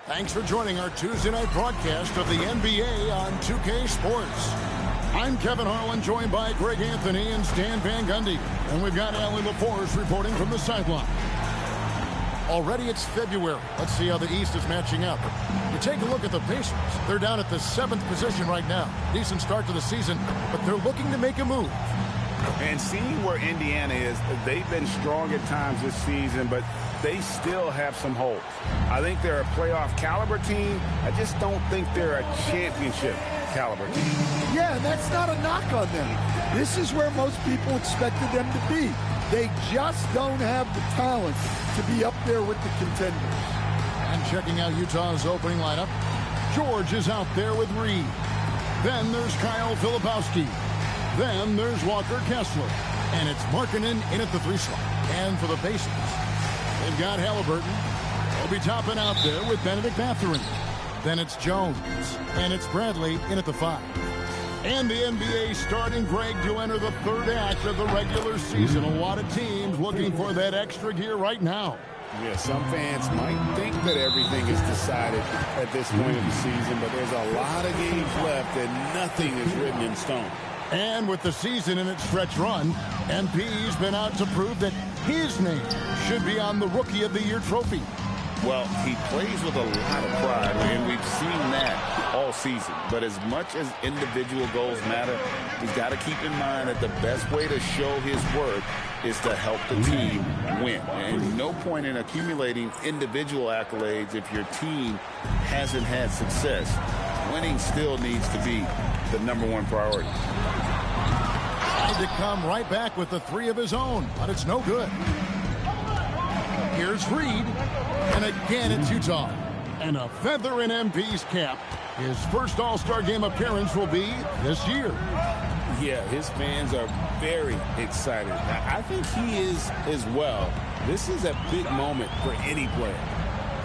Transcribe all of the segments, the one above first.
Thanks for joining our Tuesday night broadcast of the NBA on 2K Sports. I'm Kevin Harlan, joined by Greg Anthony and Stan Van Gundy. And we've got Allie LaForce reporting from the sideline. Already it's February. Let's see how the East is matching up. You take a look at the Pacers. They're down at the 7th position right now. Decent start to the season, but they're looking to make a move. And seeing where Indiana is, they've been strong at times this season, but they still have some holes. I think they're a playoff caliber team. I just don't think they're a championship caliber team. Yeah, and that's not a knock on them. This is where most people expected them to be. They just don't have the talent to be up there with the contenders. And checking out Utah's opening lineup, George is out there with Reed. Then there's Kyle Filipowski. Then there's Walker Kessler. And it's Markkanen in at the 3 slot. And for the Pacers, they've got Halliburton. They'll be topping out there with Benedict Mathurin. Then it's Jones. And it's Bradley in at the 5. And the NBA starting, Greg, to enter the 3rd act of the regular season. A lot of teams looking for that extra gear right now. Yeah, some fans might think that everything is decided at this point of the season, but there's a lot of games left and nothing is written in stone. And with the season in its stretch run, MP's been out to prove that his name should be on the Rookie of the Year trophy. Well, he plays with a lot of pride, and we've seen that all season. But as much as individual goals matter, he's got to keep in mind that the best way to show his worth is to help the team win. And no point in accumulating individual accolades if your team hasn't had success. Winning still needs to be the #1 priority. Tried to come right back with the 3 of his own, but it's no good. Here's Reed, and again it's Utah. And a feather in MP's cap. His first All-Star game appearance will be this year. Yeah, his fans are very excited. I think he is as well. This is a big moment for any player.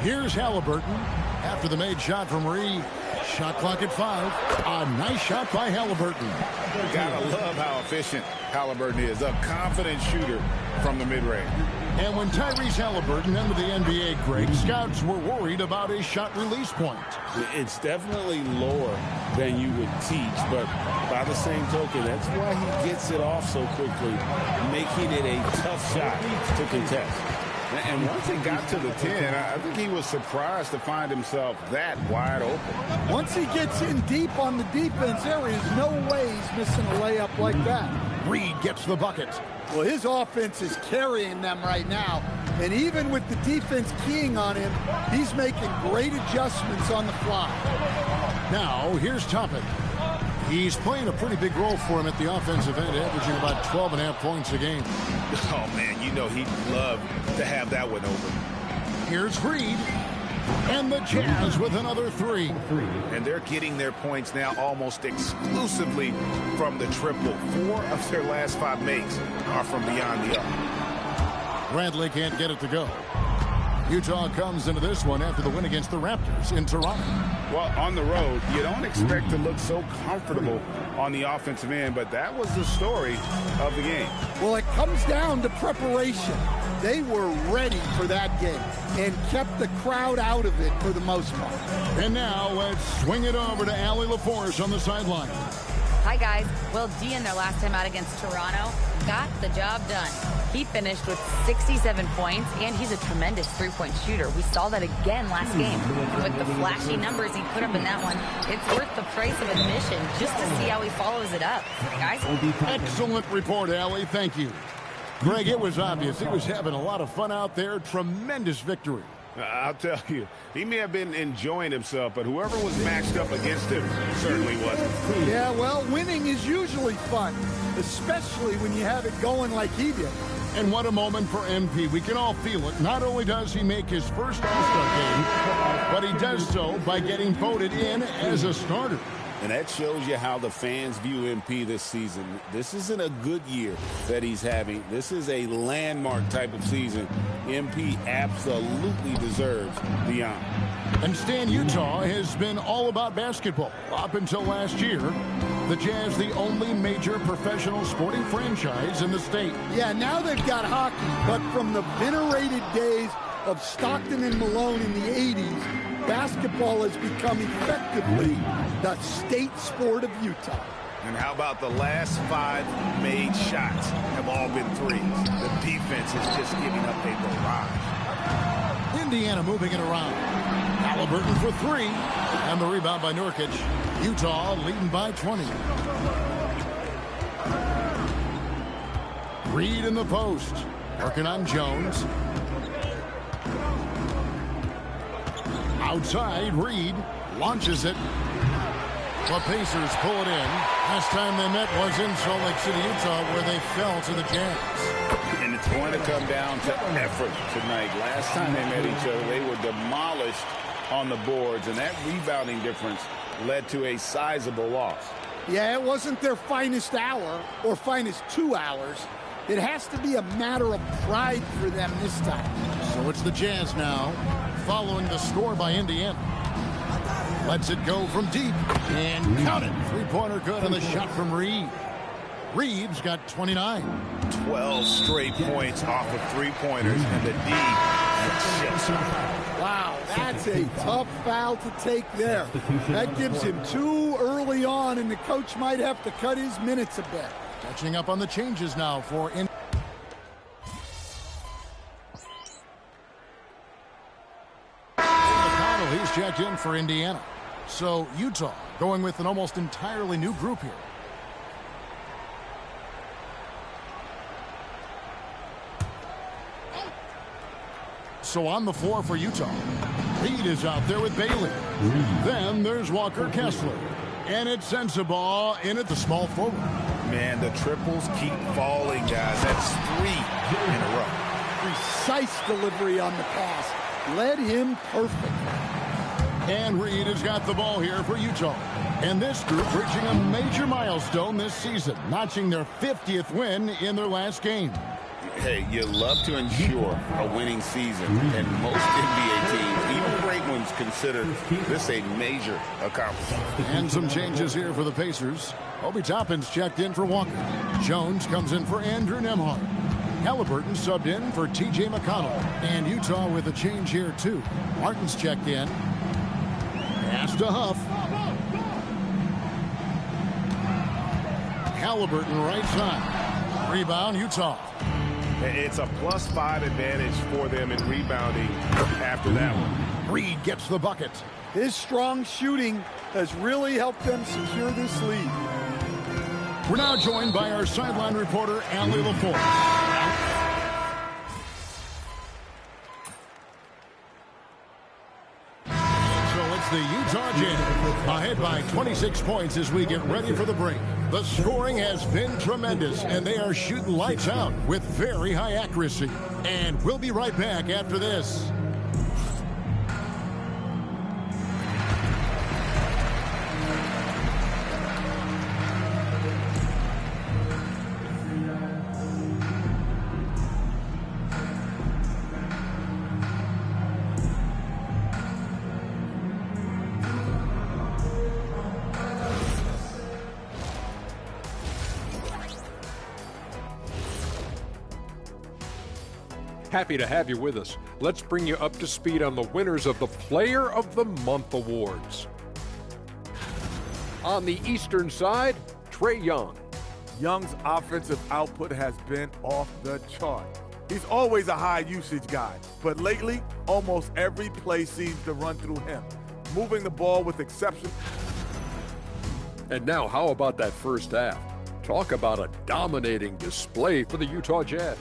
Here's Halliburton after the made shot from Reed. Shot clock at 5. A nice shot by Halliburton. Gotta love how efficient Halliburton is. A confident shooter from the mid-range. And when Tyrese Halliburton entered the NBA, Greg, scouts were worried about his shot release point. It's definitely lower than you would teach, but by the same token, that's why he gets it off so quickly, making it a tough shot to contest. And once he got to the 10, I think he was surprised to find himself that wide open. Once he gets in deep on the defense, there is no way he's missing a layup like that. Reed gets the bucket. Well, his offense is carrying them right now. And even with the defense keying on him, he's making great adjustments on the fly. Now, here's Toppin. He's playing a pretty big role for him at the offensive end, averaging about 12.5 points a game. Oh, man, you know he'd love to have that one over. Here's Reed. And the Jazz with another 3. And they're getting their points now almost exclusively from the triple. 4 of their last 5 makes are from beyond the arc. Bradley can't get it to go. Utah comes into this one after the win against the Raptors in Toronto. Well, on the road, you don't expect to look so comfortable on the offensive end, but that was the story of the game. Well, it comes down to preparation. They were ready for that game and kept the crowd out of it for the most part. And now let's swing it over to Allie LaForce on the sideline. Hi, guys. Will D in their last time out against Toronto got the job done. He finished with 67 points, and he's a tremendous three-point shooter. We saw that again last game. With the flashy numbers he put up in that one, it's worth the price of admission just to see how he follows it up. Guys? Excellent report, Allie. Thank you. Greg, it was obvious. He was having a lot of fun out there. Tremendous victory. I'll tell you, he may have been enjoying himself, but whoever was matched up against him certainly wasn't. Yeah, well, winning is usually fun, especially when you have it going like he did. And what a moment for MP. We can all feel it. Not only does he make his first All-Star game, but he does so by getting voted in as a starter. And that shows you how the fans view MP this season. This isn't a good year that he's having. This is a landmark type of season. MP absolutely deserves the honor. And Stan, Utah has been all about basketball up until last year. The Jazz, the only major professional sporting franchise in the state. Yeah, now they've got hockey, but from the venerated days of Stockton and Malone in the 80s, basketball has become effectively the state sport of Utah. And how about the last 5 made shots have all been threes? The defense is just giving up a barrage. Indiana moving it around. Halliburton for 3. And the rebound by Nurkic. Utah leading by 20. Reed in the post. Working on Jones. Outside, Reed launches it. The Pacers pull it in. Last time they met was in Salt Lake City, Utah, where they fell to the Jazz. And it's going to come down to effort tonight. Last time they met each other, they were demolished on the boards, and that rebounding difference led to a sizable loss. Yeah, it wasn't their finest hour or finest 2 hours. It has to be a matter of pride for them this time. So it's the Jazz now, following the score by Indiana. Lets it go from deep, and count it. Three-pointer good on the shot from Reed. Reed's got 29. 12 straight points off of three-pointers, and the D chips. Wow, that's a tough foul to take there. That gives him 2 early on, and the coach might have to cut his minutes a bit. Catching up on the changes now for Indiana. He's checked in for Indiana. So Utah going with an almost entirely new group here. So on the floor for Utah, Reed is out there with Bailey. Then there's Walker Kessler. And it sends the ball in at the small forward. Man, the triples keep falling, guys. That's 3 in a row. Precise delivery on the pass. Led him perfect. And Reed has got the ball here for Utah. And this group reaching a major milestone this season, notching their 50th win in their last game. Hey, you love to ensure a winning season, and most NBA teams, even great ones, consider this a major accomplishment. And some changes here for the Pacers. Obi Toppin's checked in for Walker. Jones comes in for Andrew Nembhard. Halliburton subbed in for T.J. McConnell. And Utah with a change here, too. Martin's checked in. Pass to Huff. Halliburton right side. Rebound, Utah. It's a +5 advantage for them in rebounding after that one. Reed gets the bucket. His strong shooting has really helped them secure this lead. We're now joined by our sideline reporter, Allie LaForge. The Utah Jazz ahead by 26 points as we get ready for the break. The scoring has been tremendous, and they are shooting lights out with very high accuracy. And we'll be right back after this. Happy to have you with us. Let's bring you up to speed on the winners of the Player of the Month awards. On the Eastern side, Trae Young. Young's offensive output has been off the chart. He's always a high usage guy, but lately, almost every play seems to run through him, moving the ball with exception. And now, how about that first half? Talk about a dominating display for the Utah Jazz.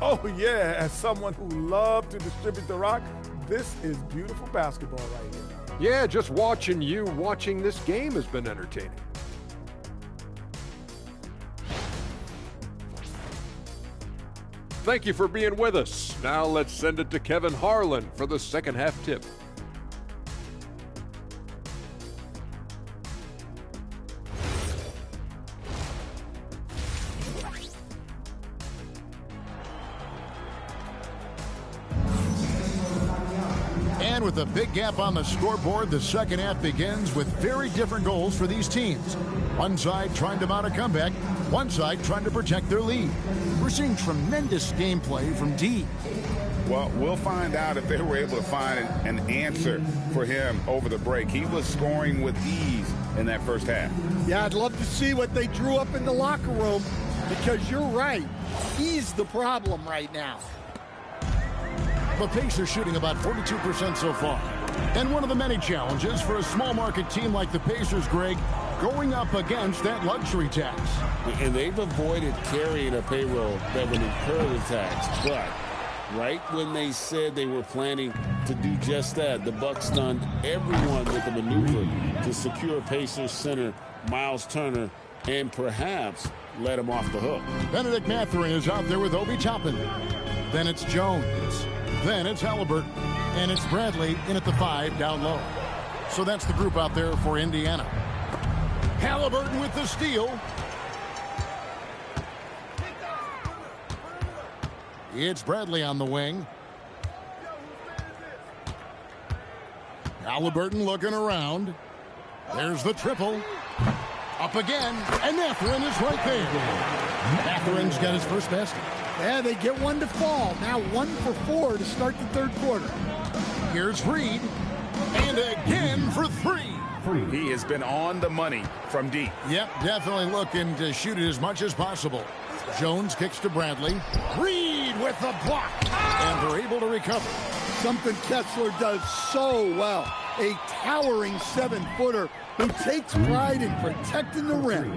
Oh yeah, as someone who loved to distribute the rock, this is beautiful basketball right here. Yeah, just watching this game has been entertaining. Thank you for being with us. Now let's send it to Kevin Harlan for the second half tip. And with a big gap on the scoreboard, the second half begins with very different goals for these teams. One side trying to mount a comeback, one side trying to protect their lead. We're seeing tremendous gameplay from D. Well, we'll find out if they were able to find an answer for him over the break. He was scoring with ease in that first half. Yeah, I'd love to see what they drew up in the locker room, because you're right. He's the problem right now. The Pacers shooting about 42% so far. And one of the many challenges for a small market team like the Pacers, Greg, going up against that luxury tax. And they've avoided carrying a payroll that would incur the tax. But right when they said they were planning to do just that, the Bucks stunned everyone with a maneuver to secure Pacers center Miles Turner and perhaps let him off the hook. Benedict Mathurin is out there with Obi Toppin. Then it's Jones. Then it's Halliburton. And it's Bradley in at the 5 down low. So that's the group out there for Indiana. Halliburton with the steal. It's Bradley on the wing. Halliburton looking around. There's the triple. Up again. And Mathurin is right there. Mathurin's got his first basket. Yeah, they get one to fall. Now 1 for 4 to start the third quarter. Here's Reed. And again for 3. He has been on the money from deep. Yep, definitely looking to shoot it as much as possible. Jones kicks to Bradley. Reed with the block. And they're able to recover. Something Kessler does so well. A towering 7-footer who takes pride in protecting the rim.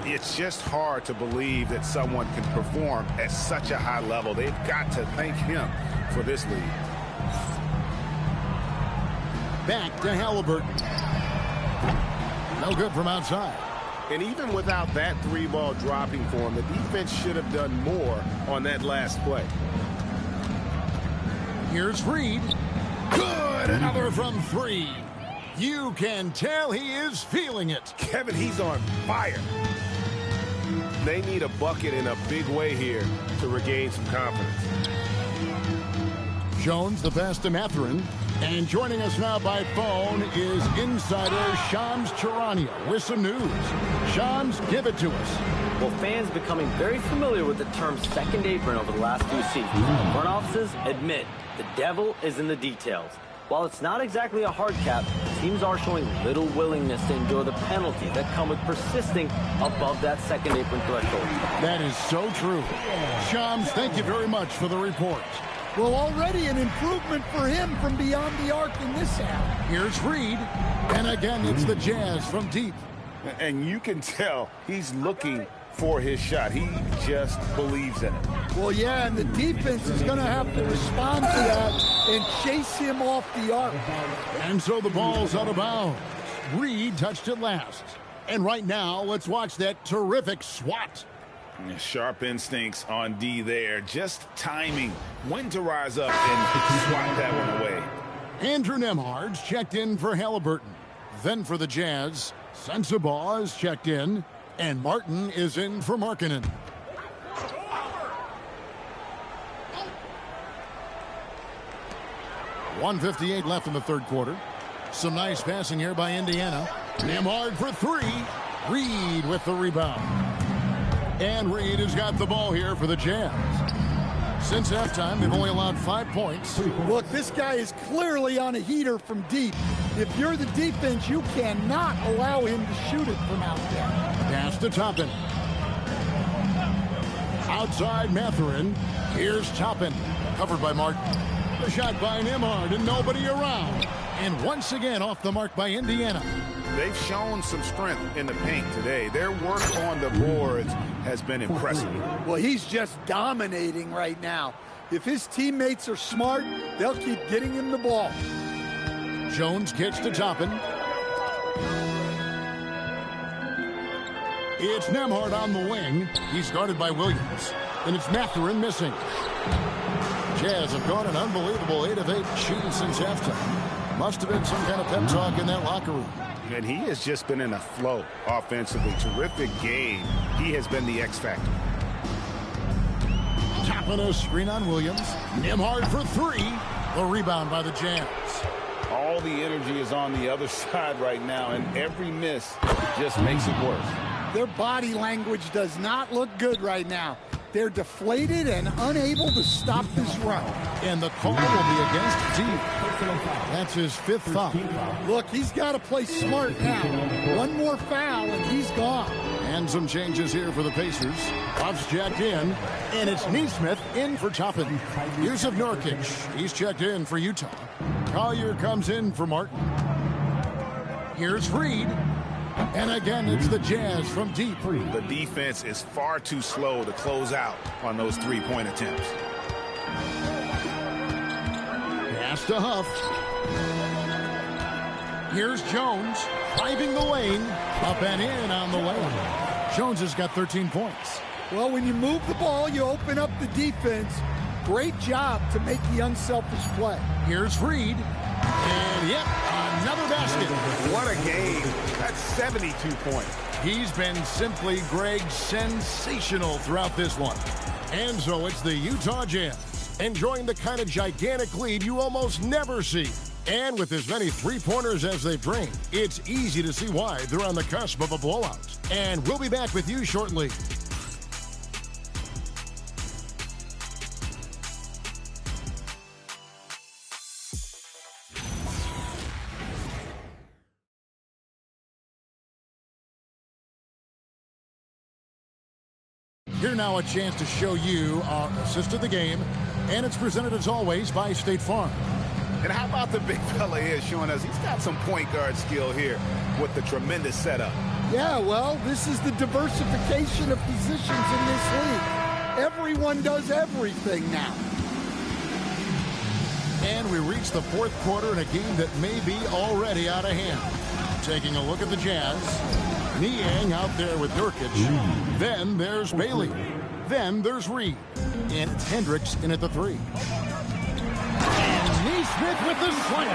It's just hard to believe that someone can perform at such a high level. They've got to thank him for this lead. Back to Halliburton. No good from outside. And even without that 3-ball dropping for him, the defense should have done more on that last play. Here's Reed. Good. Another from 3. You can tell he is feeling it. Kevin, he's on fire. They need a bucket in a big way here to regain some confidence. Jones the pass to Mathurin. And joining us now by phone is insider Shams Charania with some news. Shams, give it to us. Well, fans becoming very familiar with the term second apron over the last few seasons. Front offices admit the devil is in the details. While it's not exactly a hard cap, teams are showing little willingness to endure the penalties that come with persisting above that second apron threshold. That is so true. Shams, thank you very much for the report. Well, already an improvement for him from beyond the arc in this half. Here's Reed. And again, it's the Jazz from deep. And you can tell he's looking for his shot. He just believes in it. Well, yeah, and the defense is going to have to respond to that and chase him off the arc. And so the ball's out of bounds. Reed touched it last. And right now, let's watch that terrific swat. Sharp instincts on D there. Just timing when to rise up and swat that one away. Andrew Nembhard's checked in for Halliburton. Then for the Jazz, Sensabaugh is checked in. And Martin is in for Markkanen. .158 left in the third quarter. Some nice passing here by Indiana. Nembhard for 3. Reed with the rebound. And Reed has got the ball here for the Jazz. Since halftime, they've only allowed 5 points. Look, this guy is clearly on a heater from deep. If you're the defense, you cannot allow him to shoot it from out there. Pass to Toppin. Outside Mathurin. Here's Toppin. Covered by Martin. The shot by Nembhard and nobody around. And once again off the mark by Indiana. They've shown some strength in the paint today. Their work on the boards has been impressive. Well, he's just dominating right now. If his teammates are smart, they'll keep getting him the ball. Jones kicks to Toppin. It's Nembhard on the wing. He's guarded by Williams. And it's Mathurin missing. Jazz have gone an unbelievable 8 of 8 shooting since halftime. Must have been some kind of pep talk in that locker room. And he has just been in a flow offensively. Terrific game. He has been the X factor. Toppin a screen on Williams. Nembhard for 3. The rebound by the Jazz. All the energy is on the other side right now, and every miss just makes it worse. Their body language does not look good right now. They're deflated and unable to stop this run. And the call will be against Deep. That's his 5th foul. Look, he's got to play smart now. One more foul and he's gone. And some changes here for the Pacers. Buffs checked in, and it's Neesmith in for Toppin. Yusuf Nurkic, he's checked in for Utah. Collier comes in for Martin. Here's Reed. And again, it's the Jazz from deep. The defense is far too slow to close out on those three-point attempts. Pass to Huff. Here's Jones, driving the lane, up and in on the layup. Jones has got 13 points. Well, when you move the ball, you open up the defense. Great job to make the unselfish play. Here's Reed. And yep, another basket. What a game. That's 72 points. He's been simply, Greg, sensational throughout this one. And so it's the Utah Jazz, enjoying the kind of gigantic lead you almost never see. And with as many three-pointers as they bring, it's easy to see why they're on the cusp of a blowout. And we'll be back with you shortly. Here now a chance to show you our assist of the game, and it's presented as always by State Farm. And how about the big fella here showing us he's got some point guard skill here with the tremendous setup. Yeah, well, this is the diversification of positions in this league. Everyone does everything now. And we reach the fourth quarter in a game that may be already out of hand. Taking a look at the Jazz. Niang out there with Nurkic. Then there's Bailey. Then there's Reed. And it's Hendricks in at the 3. And Neesmith with the slam.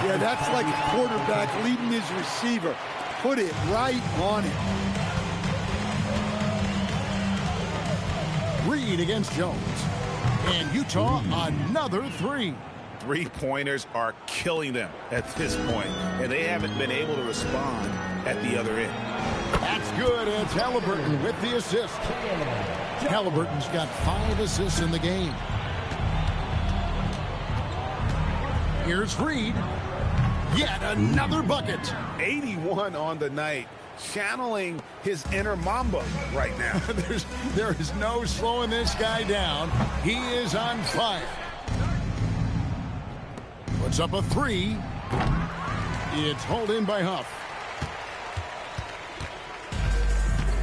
Yeah, that's like a quarterback leading his receiver. Put it right on it. Reed against Jones. And Utah, another 3. Three-pointers are killing them at this point, and they haven't been able to respond at the other end. That's good. It's Halliburton with the assist. Halliburton's got 5 assists in the game. Here's Reed. Yet another bucket. 81 on the night, channeling his inner Mamba right now. There is no slowing this guy down. He is on fire. Puts up a 3. It's hauled in by Huff.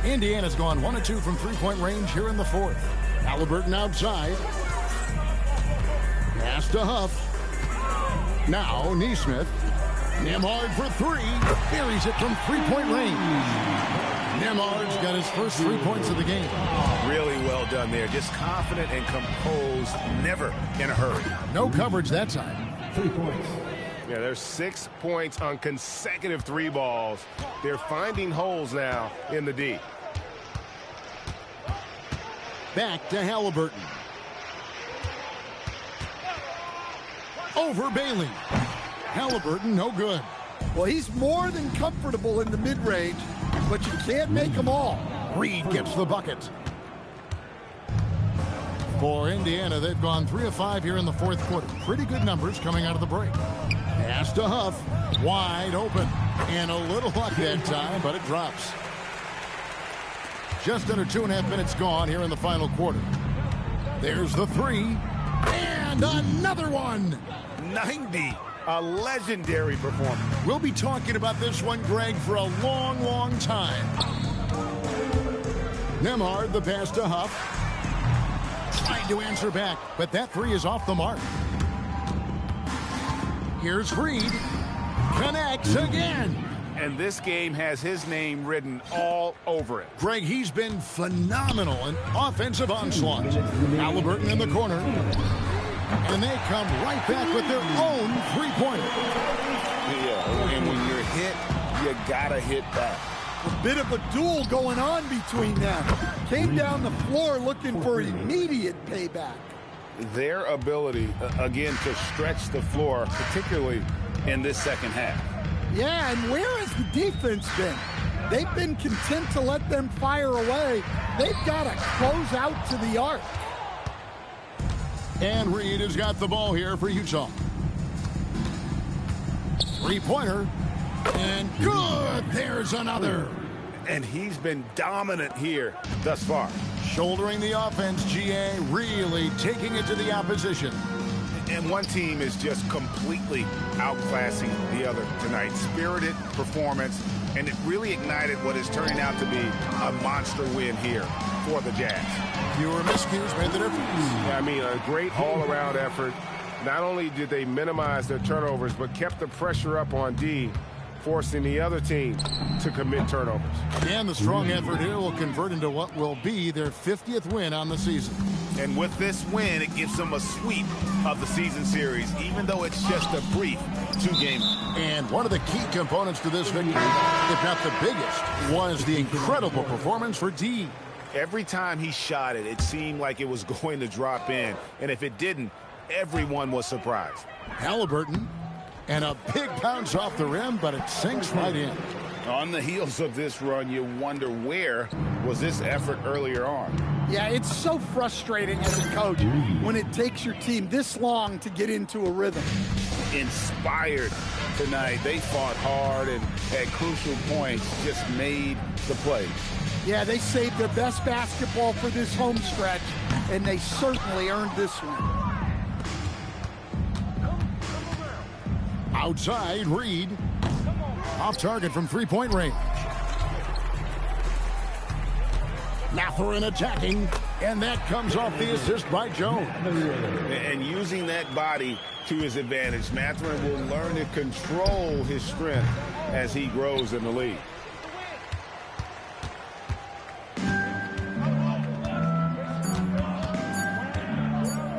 Indiana's gone 1 of 2 from three-point range here in the fourth. Halliburton outside. Pass to Huff. Now Neesmith. Nembhard for 3. Buries it from three-point range. Nembhard's got his first 3 points of the game. Really well done there. Just confident and composed. Never in a hurry. No coverage that time. 3 points. Yeah, there's 6 points on consecutive 3 balls. They're finding holes now in the D. Back to Halliburton. Over Bailey. Halliburton, no good. Well, he's more than comfortable in the mid-range, but you can't make them all. Reed gets the bucket. For Indiana, they've gone 3 of 5 here in the fourth quarter. Pretty good numbers coming out of the break. Pass to Huff. Wide open. And a little luck that time, but it drops. Just under 2.5 minutes gone here in the final quarter. There's the 3. And another one. 90. A legendary performance. We'll be talking about this one, Greg, for a long, long time. Nembhard, the pass to Huff. Trying to answer back, but that 3 is off the mark. Here's Reed. Connects again. And this game has his name written all over it. Greg, he's been phenomenal in offensive onslaught. Halliburton in the corner. And they come right back with their own three-pointer. Yeah, and when you're hit, you gotta hit back. A bit of a duel going on between them. Came down the floor looking for immediate payback. Their ability, again, to stretch the floor, particularly in this second half. Yeah, and where has the defense been? They've been content to let them fire away. They've got to close out to the arc. And Reed has got the ball here for Utah. Three-pointer. And good. There's another. And he's been dominant here thus far. Shouldering the offense, GA, really taking it to the opposition. And one team is just completely outclassing the other tonight. Spirited performance, and it really ignited what is turning out to be a monster win here for the Jazz. Fewer miscues made the difference. Yeah, I mean, a great all-around effort. Not only did they minimize their turnovers, but kept the pressure up on D, forcing the other team to commit turnovers. And the strong effort here will convert into what will be their 50th win on the season. And with this win, it gives them a sweep of the season series, even though it's just a brief two-game. And one of the key components to this victory, if not the biggest, was the incredible performance for D. Every time he shot it, it seemed like it was going to drop in. And if it didn't, everyone was surprised. Halliburton, and a big bounce off the rim, but it sinks right in. On the heels of this run, you wonder where was this effort earlier on. Yeah, it's so frustrating as a coach when it takes your team this long to get into a rhythm. Inspired tonight. They fought hard and at crucial points just made the play. Yeah, they saved their best basketball for this home stretch, and they certainly earned this one. Outside, Reed. Off target from three-point range. Mathurin attacking, and that comes off the assist by Jones. And using that body to his advantage, Mathurin will learn to control his strength as he grows in the league.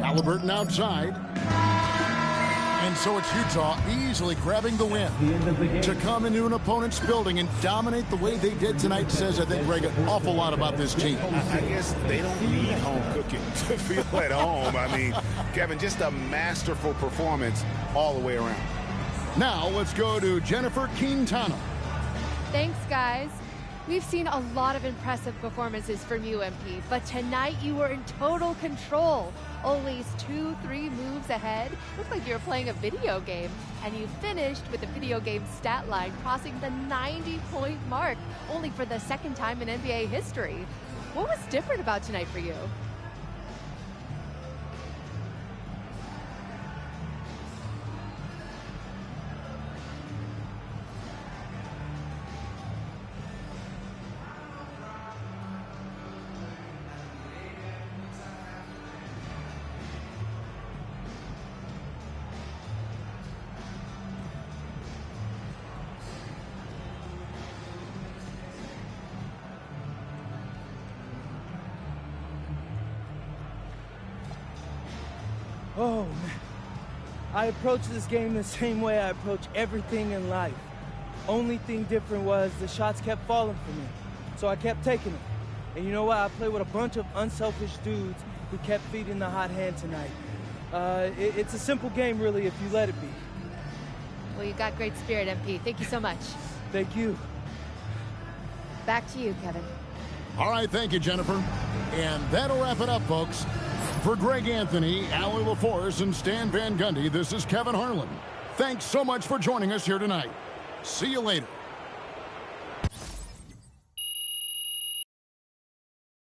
Halliburton outside. And so it's Utah easily grabbing the win. To come into an opponent's building and dominate the way they did tonight says, I think, Greg, an awful lot about this team. I guess they don't need home cooking to feel at home. I mean, Kevin, just a masterful performance all the way around. Now let's go to Jennifer Quintana. Thanks, guys. We've seen a lot of impressive performances from you, MP, but tonight you were in total control. Always 2-3 moves ahead. Looked like you were playing a video game. And you finished with the video game stat line crossing the 90-point mark, only for the second time in NBA history. What was different about tonight for you? Oh, man. I approached this game the same way I approach everything in life. Only thing different was the shots kept falling for me, so I kept taking them. And you know what? I played with a bunch of unselfish dudes who kept feeding the hot hand tonight. It's a simple game, really, if you let it be. Well, you got great spirit, MP. Thank you so much. Thank you. Back to you, Kevin. All right, thank you, Jennifer. And that'll wrap it up, folks. For Greg Anthony, Allie LaForce, and Stan Van Gundy, this is Kevin Harlan. Thanks so much for joining us here tonight. See you later.